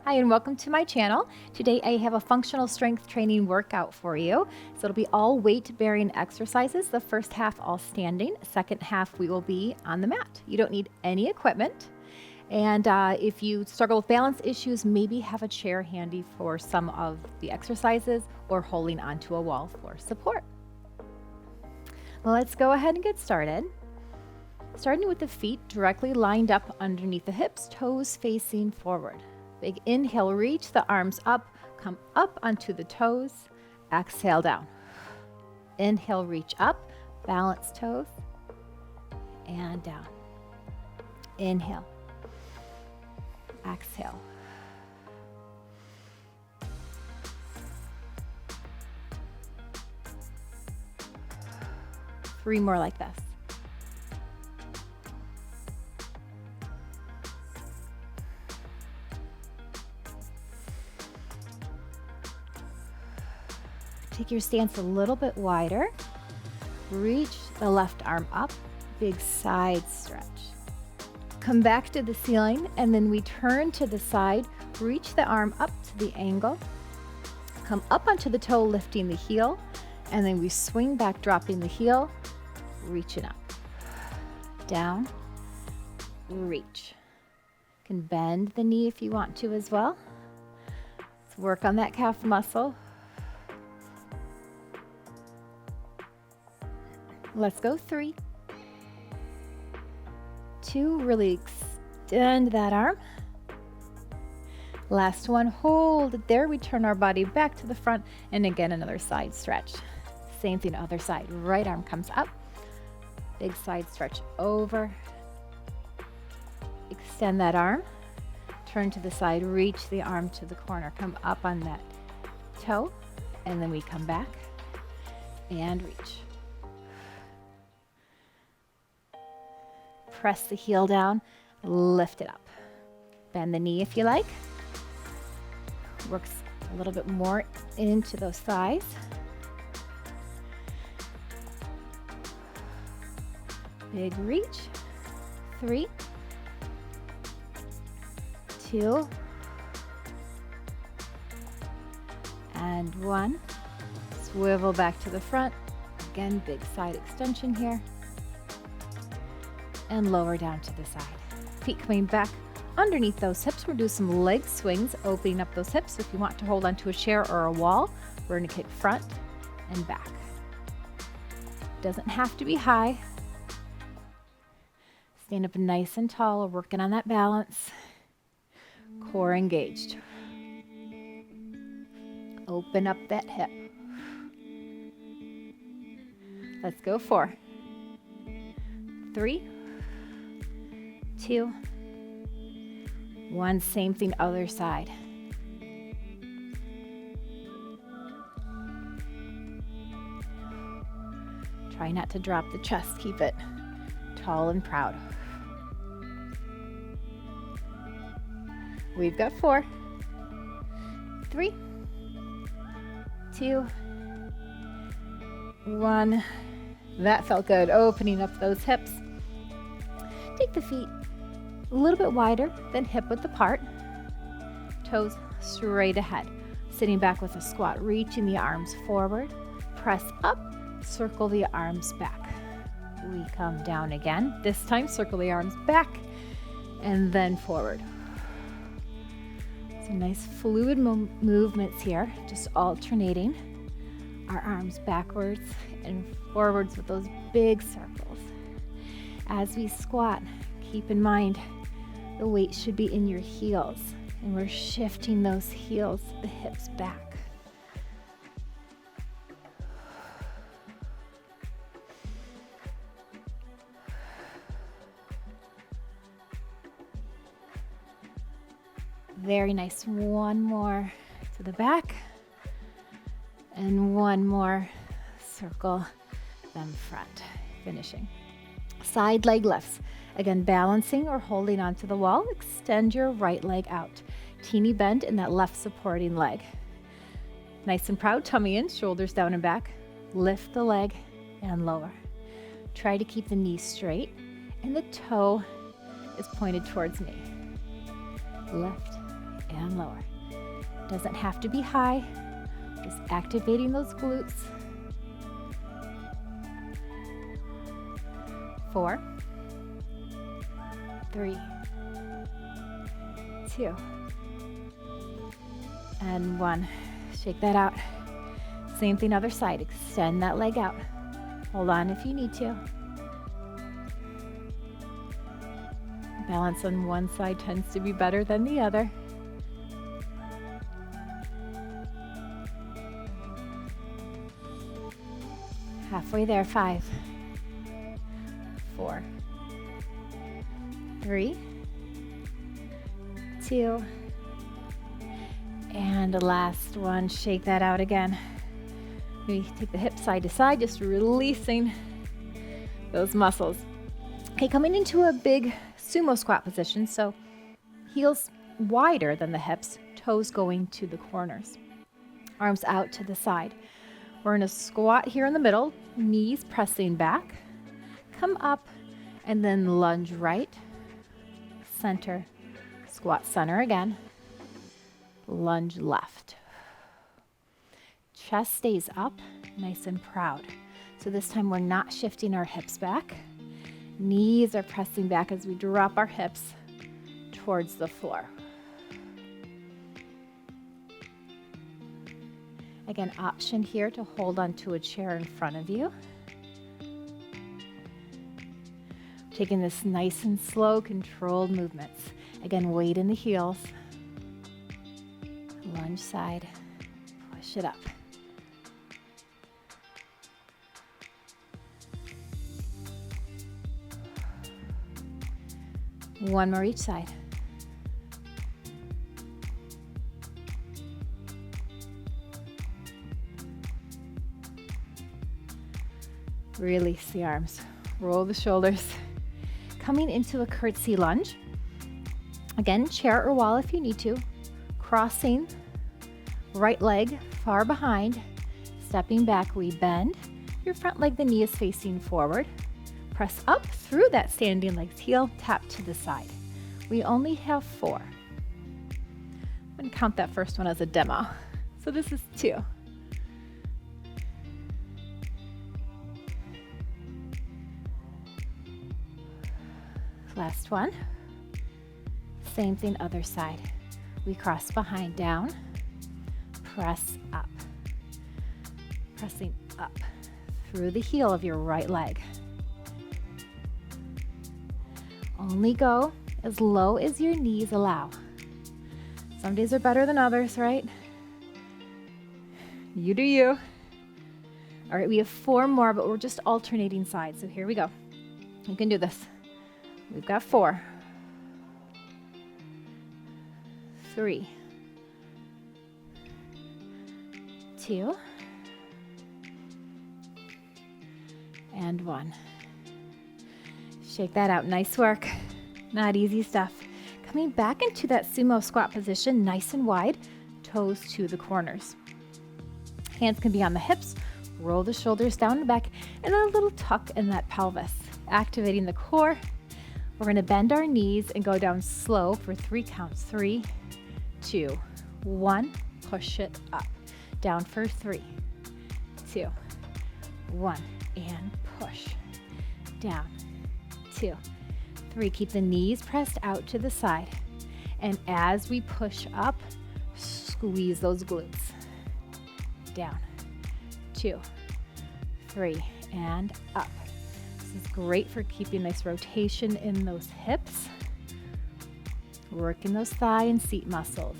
Hi and welcome to my channel. Today I have a functional strength training workout for you. So it'll be all weight bearing exercises. The first half all standing, second half we will be on the mat. You don't need any equipment. And if you struggle with balance issues, maybe have a chair handy for some of the exercises or holding onto a wall for support. Well, let's go ahead and get started. Starting with the feet directly lined up underneath the hips, toes facing forward. Big inhale, reach the arms up, come up onto the toes, exhale down. Inhale, reach up, balance toes, and down. Inhale, exhale. Three more like this. Take your stance a little bit wider. Reach the left arm up, big side stretch. Come back to the ceiling and then we turn to the side, reach the arm up to the angle, come up onto the toe, lifting the heel, and then we swing back, dropping the heel, reaching up. Down, reach. You can bend the knee if you want to as well. Let's work on that calf muscle. Let's go 3, 2, really extend that arm. Last one, hold it there. We turn our body back to the front and again another side stretch. Same thing, other side. Right arm comes up, big side stretch over. Extend that arm, turn to the side, reach the arm to the corner, come up on that toe, and then we come back and reach. Press the heel down, lift it up. Bend the knee if you like. Works a little bit more into those thighs. Big reach. 3, 2, and 1. Swivel back to the front. Again, big side extension here. And lower down to the side. Feet coming back underneath those hips. We'll do some leg swings, opening up those hips. If you want to hold onto a chair or a wall, we're going to kick front and back. Doesn't have to be high. Stand up nice and tall. We're working on that balance. Core engaged. Open up that hip. Let's go 4, 3, 2, 1. Same thing, other side. Try not to drop the chest. Keep it tall and proud. We've got 4, 3, 2, 1. That felt good. Opening up those hips. Take the feet a little bit wider than hip width apart. Toes straight ahead. Sitting back with a squat, reaching the arms forward. Press up, circle the arms back. We come down again. This time, circle the arms back and then forward. Some nice fluid movements here, just alternating our arms backwards and forwards with those big circles. As we squat, keep in mind the weight should be in your heels, and we're shifting those heels, the hips back. Very nice. One more to the back, and one more circle, then front, finishing. Side leg lifts. Again, balancing or holding onto the wall. Extend your right leg out. Teeny bend in that left supporting leg. Nice and proud, tummy in, shoulders down and back. Lift the leg and lower. Try to keep the knee straight and the toe is pointed towards me. Lift and lower. Doesn't have to be high, just activating those glutes. 4, 3, 2, and 1. Shake that out. Same thing other side. Extend that leg out. Hold on if you need to. Balance on one side tends to be better than the other. Halfway there. 5, 4, 3, 2, and the last one. Shake that out again. We take the hip side to side, just releasing those muscles. Okay, coming into a big sumo squat position, so heels wider than the hips, toes going to the corners, arms out to the side. We're in a squat here in the middle, knees pressing back, come up, and then lunge right, center, squat center again, lunge left. Chest stays up, nice and proud. So this time we're not shifting our hips back. Knees are pressing back as we drop our hips towards the floor. Again, option here to hold onto a chair in front of you. Taking this nice and slow, controlled movements. Again, weight in the heels. Lunge side, push it up. One more each side. Release the arms, roll the shoulders. Coming into a curtsy lunge. Again, chair or wall if you need to. Crossing, right leg far behind. Stepping back, we bend. Your front leg, the knee is facing forward. Press up through that standing leg's heel, tap to the side. We only have 4. I'm going to count that first one as a demo. So this is 2. Last one. Same thing, other side. We cross behind, down, press up. Pressing up through the heel of your right leg. Only go as low as your knees allow. Some days are better than others, right? You do you. All right, we have 4 more, but we're just alternating sides. So here we go. You can do this. We've got 4, 3, 2, and 1. Shake that out. Nice work. Not easy stuff. Coming back into that sumo squat position, nice and wide, toes to the corners. Hands can be on the hips, roll the shoulders down and back, and a little tuck in that pelvis. Activating the core. We're going to bend our knees and go down slow for 3 counts. 3, 2, 1. Push it up. Down for 3, 2, 1. And push. Down. 2, 3. Keep the knees pressed out to the side. And as we push up, squeeze those glutes. Down. 2, 3, and up. This is great for keeping nice rotation in those hips. Working those thigh and seat muscles.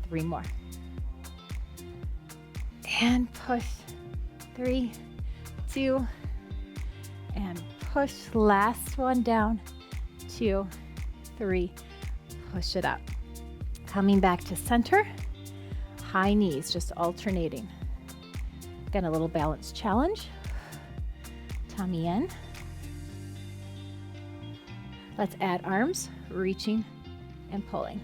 3 more. And push. 3, 2, and push. Last one down. 2, 3, push it up. Coming back to center. High knees, just alternating. Again, a little balance challenge. Tummy in. Let's add arms, reaching and pulling.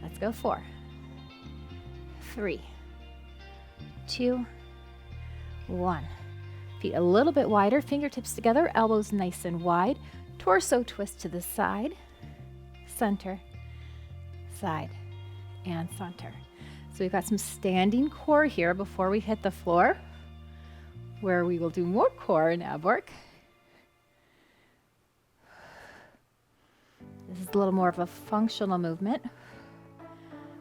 Let's go. 4, 3, 2, 1. Feet a little bit wider, fingertips together, elbows nice and wide. Torso twist to the side, center, side, and center. So we've got some standing core here before we hit the floor, where we will do more core and ab work. This is a little more of a functional movement.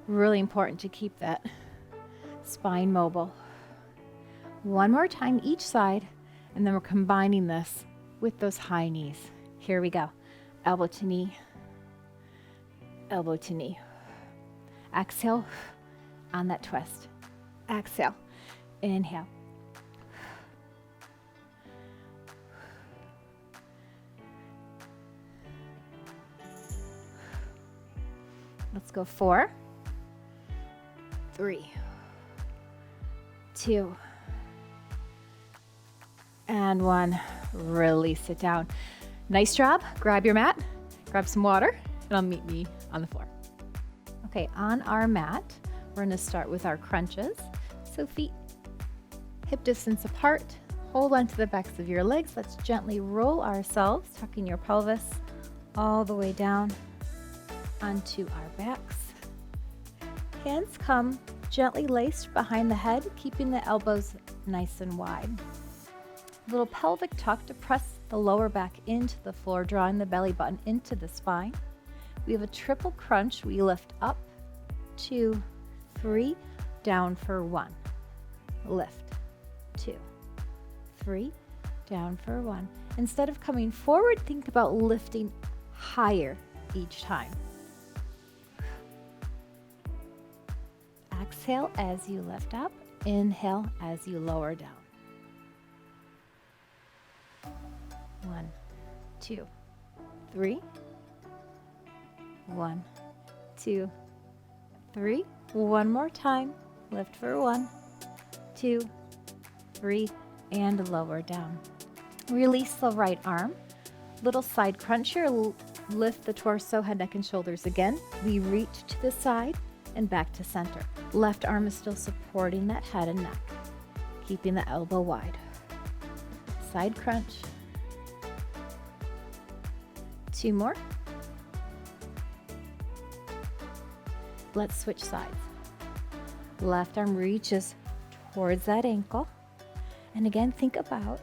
Really important to keep that spine mobile. One more time each side, and then we're combining this with those high knees. Here we go. Elbow to knee, elbow to knee. Exhale on that twist. Exhale, inhale. Let's go 4, 3, 2, and 1. Release it down. Nice job. Grab your mat, grab some water, and I'll meet me on the floor. Okay, on our mat, we're gonna start with our crunches. So feet hip distance apart. Hold onto the backs of your legs. Let's gently roll ourselves, tucking your pelvis all the way down onto our backs. Hands come gently laced behind the head, keeping the elbows nice and wide. Little pelvic tuck to press the lower back into the floor, drawing the belly button into the spine. We have a triple crunch. We lift up, 2, 3, down for 1. Lift, 2, 3, down for 1. Instead of coming forward, think about lifting higher each time. Exhale as you lift up. Inhale as you lower down. 1, 2, 3. 1, 2, 3. One more time. Lift for 1, 2, 3, and lower down. Release the right arm. Little side crunch here. Lift the torso, head, neck, and shoulders again. We reach to the side and back to center. Left arm is still supporting that head and neck, keeping the elbow wide. Side crunch. 2 more. Let's switch sides. Left arm reaches towards that ankle. And again, think about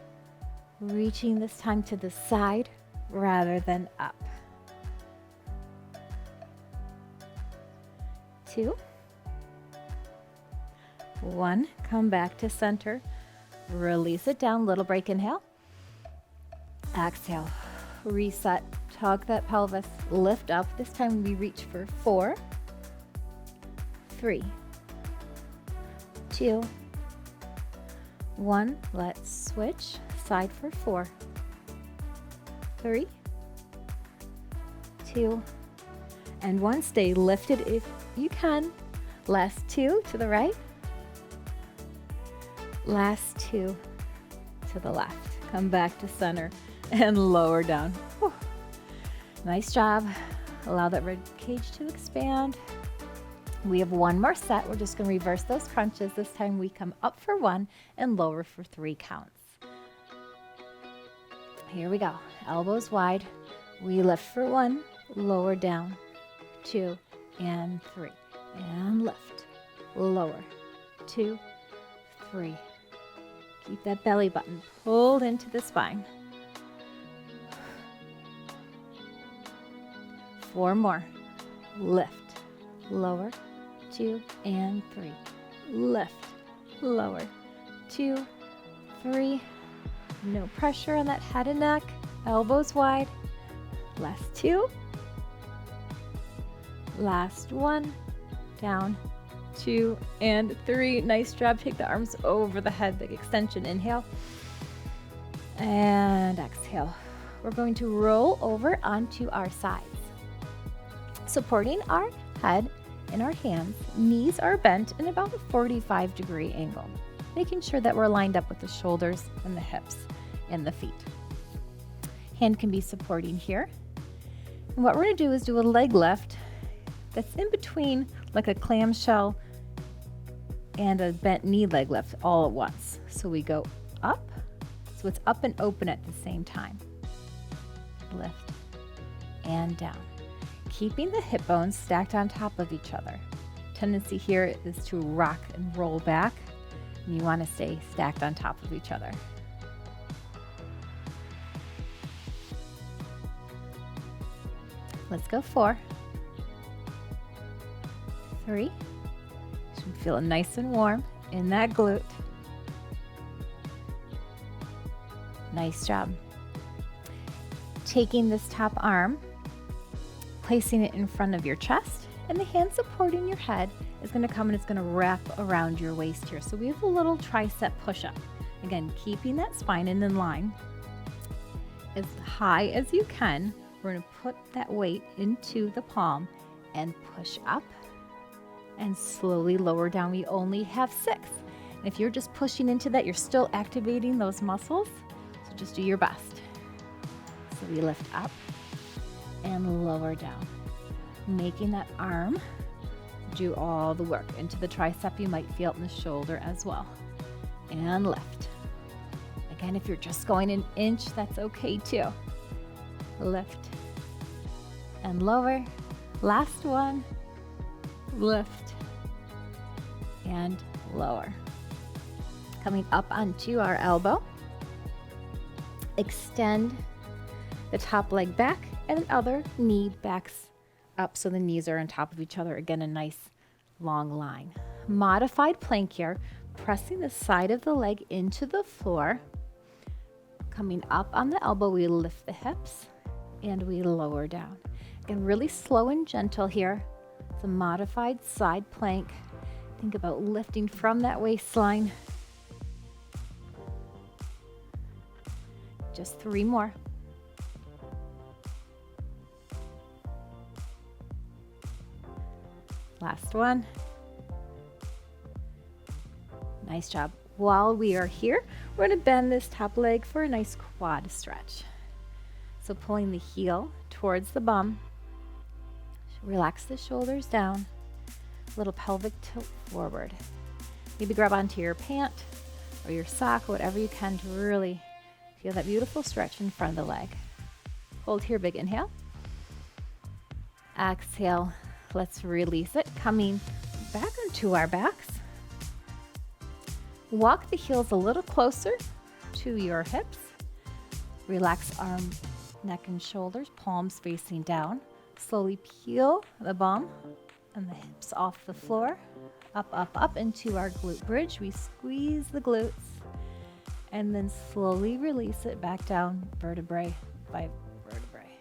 reaching this time to the side rather than up. 2, 1, come back to center. Release it down, little break, inhale. Exhale, reset, tug that pelvis, lift up. This time we reach for 4, 3, 2, 1. Let's switch side for 4, 3, 2, and 1. Stay lifted if you can. Last 2 to the right. Last 2 to the left. Come back to center and lower down. Whew. Nice job. Allow that rib cage to expand. We have 1 more set. We're just going to reverse those crunches. This time we come up for 1 and lower for 3 counts. Here we go. Elbows wide. We lift for 1, lower down, 2, and 3. And lift, lower, 2, 3. Keep that belly button pulled into the spine. 4 more. Lift, lower, 2, and 3. Lift, lower, 2, 3. No pressure on that head and neck. Elbows wide. Last 2. Last 1. Down, 2, and 3. Nice job. Take the arms over the head, big extension. Inhale and exhale. We're going to roll over onto our sides, supporting our head in our hands. Knees are bent in about a 45-degree angle, making sure that we're lined up with the shoulders and the hips and the feet. Hand can be supporting here. And what we're going to do is do a leg lift that's in between like a clamshell and a bent knee leg lift all at once. So we go up, So it's up and open at the same time. Lift and down. Keeping the hip bones stacked on top of each other. Tendency here is to rock and roll back, and you want to stay stacked on top of each other. Let's go 4, 3. Should feel nice and warm in that glute. Nice job. Taking this top arm, placing it in front of your chest, and the hand supporting your head is going to come and it's going to wrap around your waist here. So we have a little tricep push-up. Again, keeping that spine in line as high as you can. We're going to put that weight into the palm and push up and slowly lower down. We only have 6. And if you're just pushing into that, you're still activating those muscles. So just do your best. So we lift up and lower down, making that arm do all the work. Into the tricep, you might feel it in the shoulder as well. And lift. Again, if you're just going an inch, that's okay too. Lift and lower. Last one. Lift and lower. Coming up onto our elbow. Extend the top leg back and the other knee backs up so the knees are on top of each other. Again, a nice long line. Modified plank here, pressing the side of the leg into the floor. Coming up on the elbow, we lift the hips and we lower down. Again, really slow and gentle here. It's a modified side plank. Think about lifting from that waistline. Just 3 more. Last one. Nice job. While we are here, we're going to bend this top leg for a nice quad stretch. So pulling the heel towards the bum. Relax the shoulders down. A little pelvic tilt forward. Maybe grab onto your pant or your sock, whatever you can to really feel that beautiful stretch in front of the leg. Hold here, big inhale. Exhale. Let's release it, coming back onto our backs. Walk the heels a little closer to your hips. Relax arms, neck and shoulders, palms facing down. Slowly peel the bum and the hips off the floor. Up, up, up into our glute bridge. We squeeze the glutes and then slowly release it back down vertebrae by vertebrae.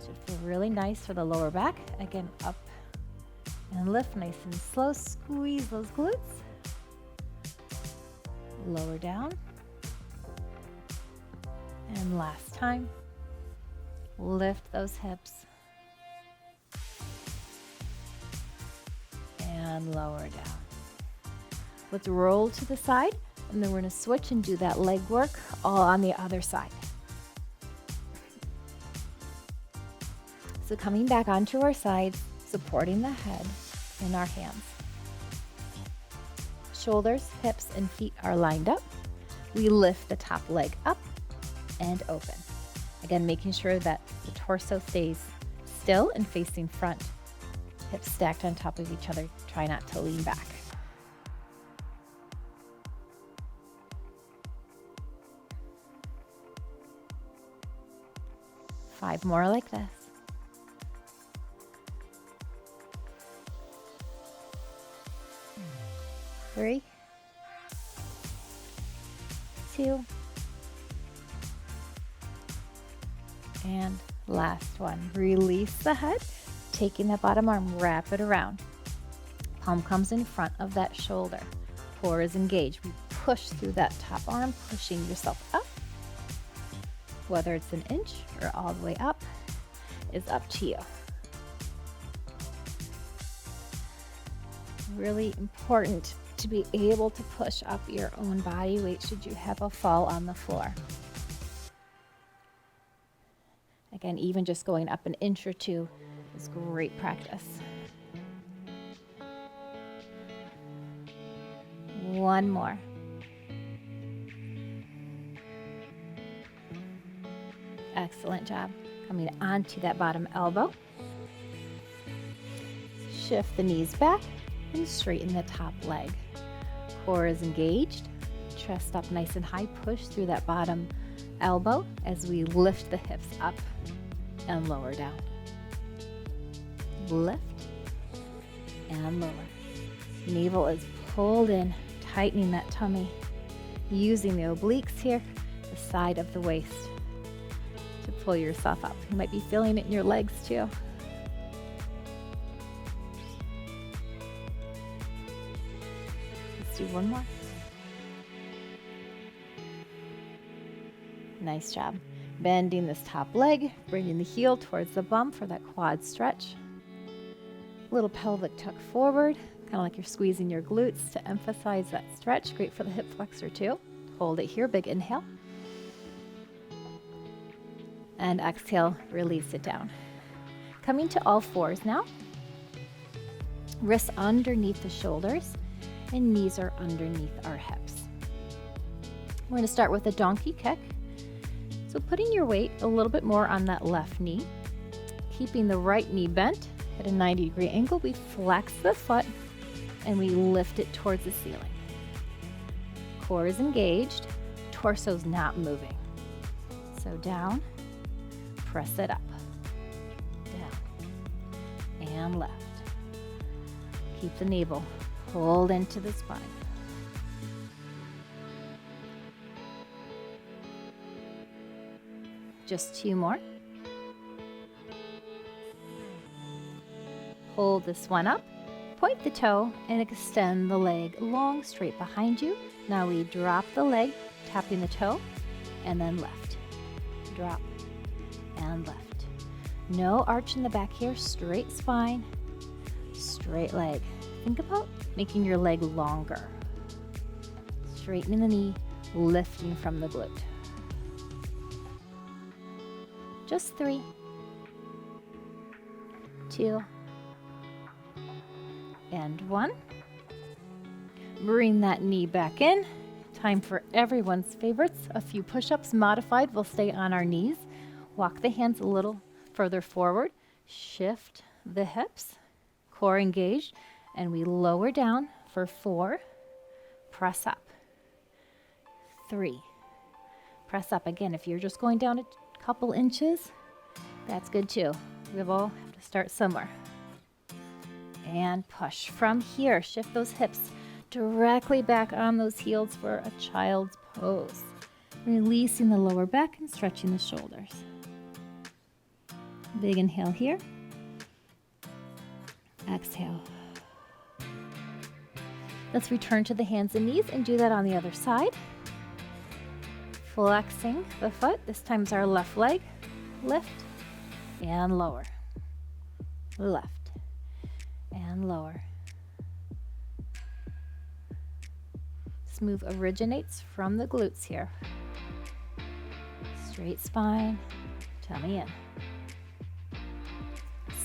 Should feel really nice for the lower back. Again, up and lift nice and slow. Squeeze those glutes. Lower down. And last time, lift those hips. And lower down. Let's roll to the side, and then we're going to switch and do that leg work all on the other side. So coming back onto our side, supporting the head in our hands. Shoulders, hips, and feet are lined up. We lift the top leg up and open. Again, making sure that the torso stays still and facing front. Hips stacked on top of each other. Try not to lean back. Five more like this. 3, 2, and last one. Release the head, taking the bottom arm, wrap it around. Palm comes in front of that shoulder. Core is engaged. We push through that top arm, pushing yourself up. Whether it's an inch or all the way up is up to you. Really important to be able to push up your own body weight should you have a fall on the floor. Again, even just going up an inch or 2 is great practice. One more. Excellent job. Coming onto that bottom elbow. Shift the knees back and straighten the top leg. Core is engaged. Chest up nice and high. Push through that bottom elbow as we lift the hips up and lower down. Lift and lower. Navel is pulled in, tightening that tummy. Using the obliques here, the side of the waist, to pull yourself up. You might be feeling it in your legs too. Let's do one more. Nice job. Bending this top leg, bringing the heel towards the bum for that quad stretch. Little pelvic tuck forward, kind of like you're squeezing your glutes to emphasize that stretch. Great for the hip flexor too. Hold it here, big inhale. And exhale, release it down. Coming to all fours now. Wrists underneath the shoulders and knees are underneath our hips. We're going to start with a donkey kick. So putting your weight a little bit more on that left knee, keeping the right knee bent at a 90-degree angle, we flex the foot and we lift it towards the ceiling. Core is engaged, torso's not moving. So down, press it up, down, and left. Keep the navel pulled into the spine. Just two more. Hold this one up, point the toe, and extend the leg long straight behind you. Now we drop the leg, tapping the toe, and then left. Drop and left. No arch in the back here, straight spine, straight leg. Think about making your leg longer. Straightening the knee, lifting from the glute. Just 3, 2, and 1. Bring that knee back in. Time for everyone's favorites. A few push-ups modified. We'll stay on our knees. Walk the hands a little further forward. Shift the hips. Core engaged. And we lower down for 4. Press up. 3. Press up again. If you're just going down a couple inches, that's good too. We all have to start somewhere. And push from here. Shift those hips directly back on those heels for a child's pose. Releasing the lower back and stretching the shoulders. Big inhale here. Exhale. Let's return to the hands and knees and do that on the other side. Flexing the foot. This time's our left leg. Lift and lower. Left and lower. This move originates from the glutes here. Straight spine, tummy in.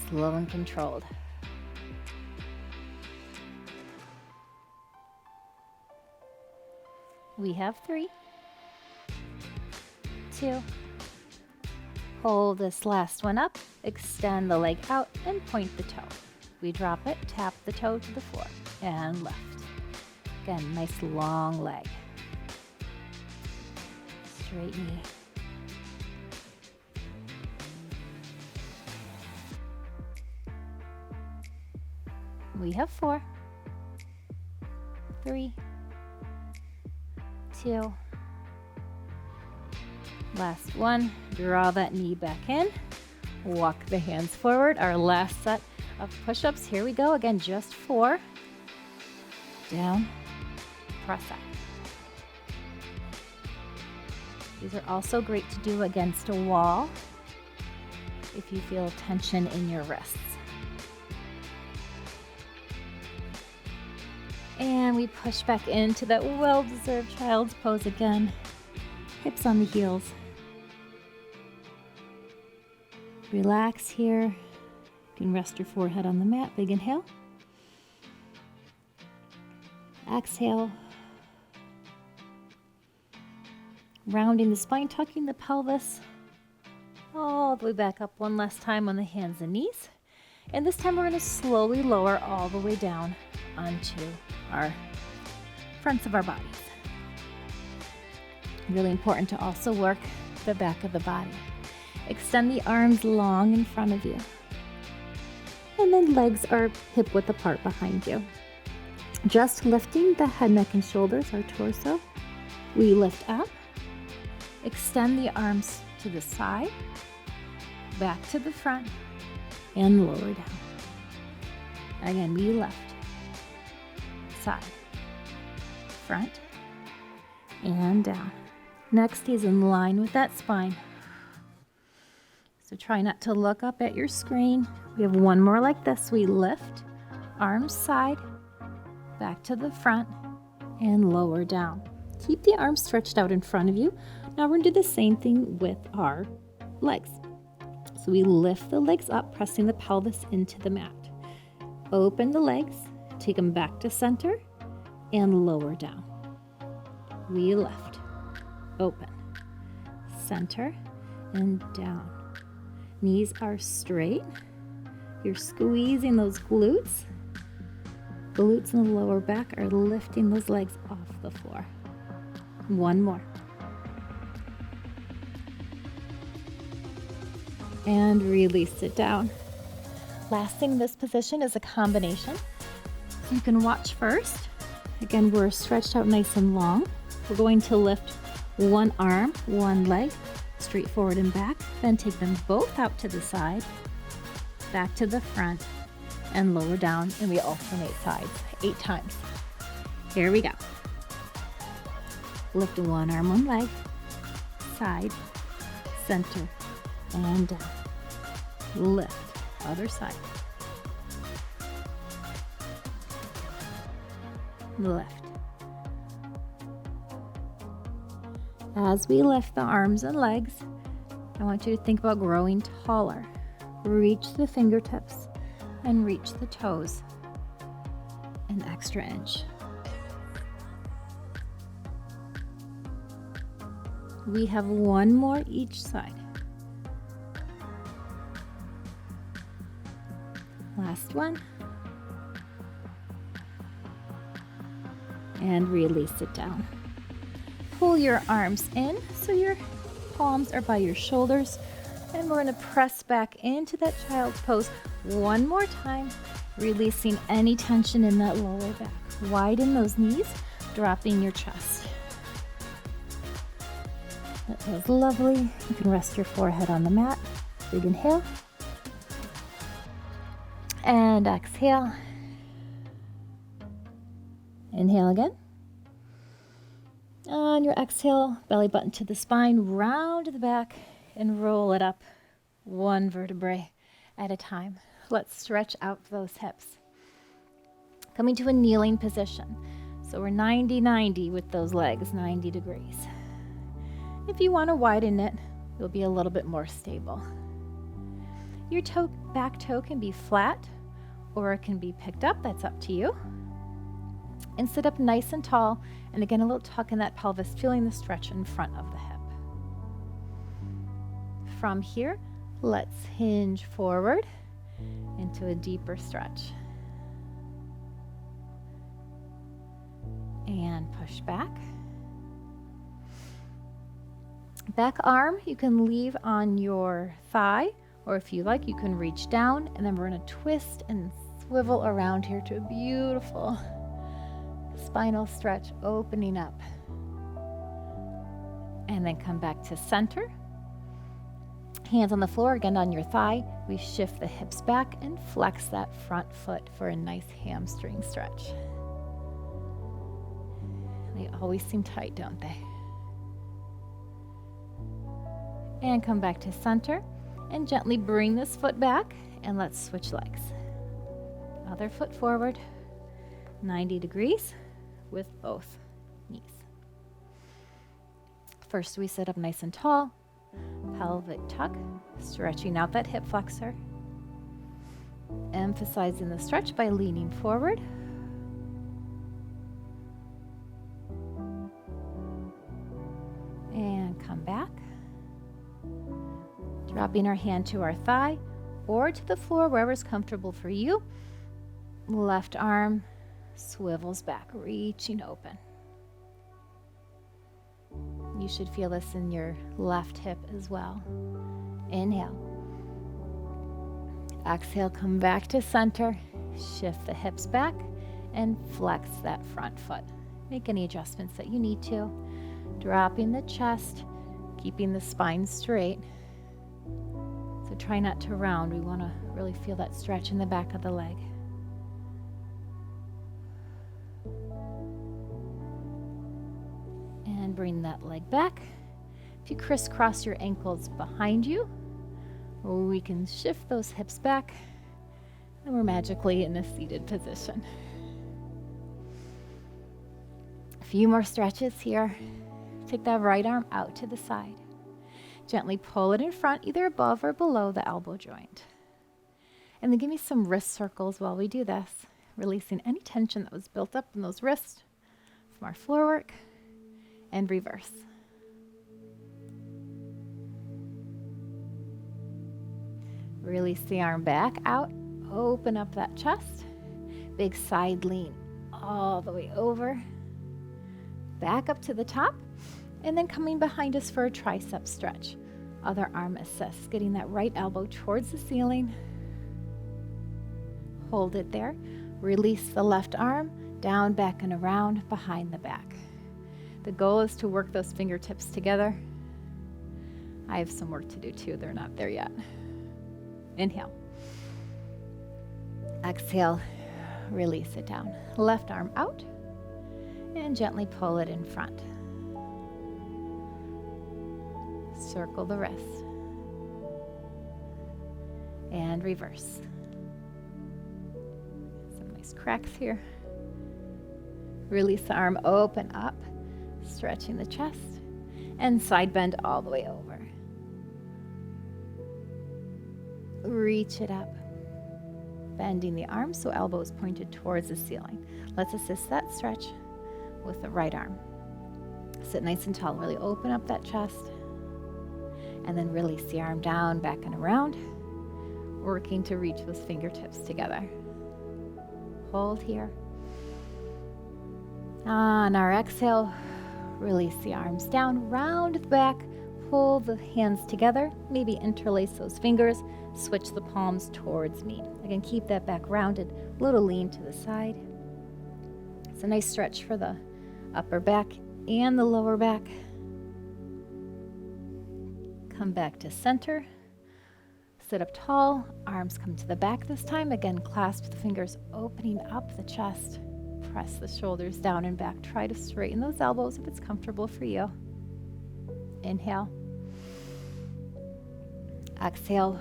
Slow and controlled. We have 3, 2. Hold this last one up, extend the leg out, and point the toe. We drop it, tap the toe to the floor, and left. Again, nice long leg. Straight knee. We have 4, 3, 2. Last one, draw that knee back in, walk the hands forward. Our last set of push-ups, here we go. Again, just 4. Down, press up. These are also great to do against a wall if you feel tension in your wrists. And we push back into that well-deserved child's pose again. Hips on the heels. Relax here. You can rest your forehead on the mat. Big inhale. Exhale. Rounding the spine, tucking the pelvis. all the way back up one last time on the hands and knees. And this time we're going to slowly lower all the way down onto our fronts of our bodies. Really important to also work the back of the body. Extend the arms long in front of you. And then legs are hip width apart behind you. Just lifting the head, neck, and shoulders, our torso. We lift up. Extend the arms to the side, back to the front, and lower down. Again, we lift, side, front, and down. Next is in line with that spine. So try not to look up at your screen. We have one more like this. We lift, arms side, back to the front, and lower down. Keep the arms stretched out in front of you. Now we're going to do the same thing with our legs. So we lift the legs up, pressing the pelvis into the mat. Open the legs, take them back to center, and lower down. We lift, open, center, and down. Knees are straight. You're squeezing those glutes. Glutes in the lower back are lifting those legs off the floor. One more. And release it down. Last thing in this position is a combination. So you can watch first. Again, we're stretched out nice and long. We're going to lift one arm, one leg, straight forward and back. Then take them both out to the side, back to the front, and lower down. And we alternate sides 8 times. Here we go. Lift one arm, one leg, side, center, and down. Lift, other side. Lift. As we lift the arms and legs, I want you to think about growing taller. Reach the fingertips and reach the toes an extra inch. We have one more each side. Last one. And release it down. Pull your arms in so your palms are by your shoulders. And we're going to press back into that child's pose one more time, releasing any tension in that lower back. Widen those knees, dropping your chest. That feels lovely. You can rest your forehead on the mat. Big inhale. And exhale. Inhale again. On your exhale, belly button to the spine, round to the back, and roll it up one vertebrae at a time. Let's stretch out those hips. Coming to a kneeling position. So we're 90-90 with those legs, 90 degrees. If you want to widen it, you'll be a little bit more stable. Your back toe can be flat or it can be picked up. That's up to you. And sit up nice and tall. And again, a little tuck in that pelvis, feeling the stretch in front of the hip. From here, let's hinge forward into a deeper stretch. And push back. Back arm, you can leave on your thigh, or if you like, you can reach down, and then we're going to twist and swivel around here to a beautiful spinal stretch, opening up. And then come back to center. Hands on the floor, again on your thigh. We shift the hips back and flex that front foot for a nice hamstring stretch. They always seem tight, don't they? And come back to center and gently bring this foot back, and let's switch legs. Other foot forward, 90 degrees with both knees. First, we sit up nice and tall, pelvic tuck, stretching out that hip flexor. Emphasizing the stretch by leaning forward. And come back. Dropping our hand to our thigh or to the floor, wherever's comfortable for you. Left arm swivels back, reaching open. You should feel this in your left hip as well. Inhale. Exhale, come back to center. Shift the hips back and flex that front foot. Make any adjustments that you need to. Dropping the chest, keeping the spine straight. So try not to round. We want to really feel that stretch in the back of the leg. And bring that leg back. If you crisscross your ankles behind you, we can shift those hips back, and we're magically in a seated position. A few more stretches here. Take that right arm out to the side. Gently pull it in front, either above or below the elbow joint. And then give me some wrist circles while we do this, releasing any tension that was built up in those wrists from our floor work, and reverse. Release the arm back out, open up that chest, big side lean all the way over, back up to the top, and then coming behind us for a tricep stretch. Other arm assist, getting that right elbow towards the ceiling. Hold it there. Release the left arm, down, back, and around behind the back. The goal is to work those fingertips together. I have some work to do too. They're not there yet. Inhale. Exhale, release it down. Left arm out, and gently pull it in front. Circle the wrist. And reverse. Some nice cracks here. Release the arm, open up, stretching the chest, and side bend all the way over. Reach it up, bending the arm so elbows pointed towards the ceiling. Let's assist that stretch with the right arm. Sit nice and tall, really open up that chest, and then release the arm down, back and around, working to reach those fingertips together. Hold here. On our exhale, release the arms down, round the back, pull the hands together, maybe interlace those fingers, switch the palms towards me. Again, keep that back rounded, a little lean to the side. It's a nice stretch for the upper back and the lower back. Come back to center. Sit up tall, arms come to the back this time. Again, clasp the fingers, opening up the chest. Press the shoulders down and back. Try to straighten those elbows if it's comfortable for you. Inhale. Exhale,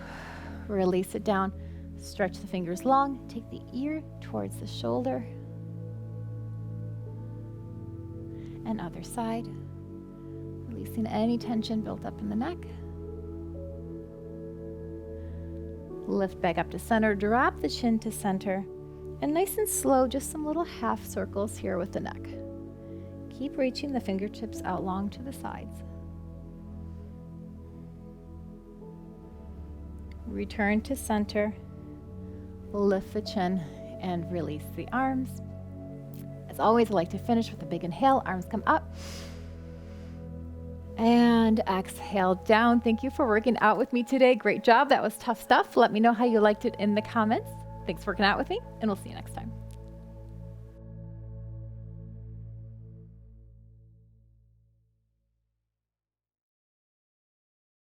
release it down. Stretch the fingers long. Take the ear towards the shoulder. And other side. Releasing any tension built up in the neck. Lift back up to center. Drop the chin to center. And nice and slow, just some little half circles here with the neck. Keep reaching the fingertips out long to the sides. Return to center. Lift the chin and release the arms. As always, I like to finish with a big inhale. Arms come up. And exhale down. Thank you for working out with me today. Great job. That was tough stuff. Let me know how you liked it in the comments. Thanks for working out with me, and we'll see you next time.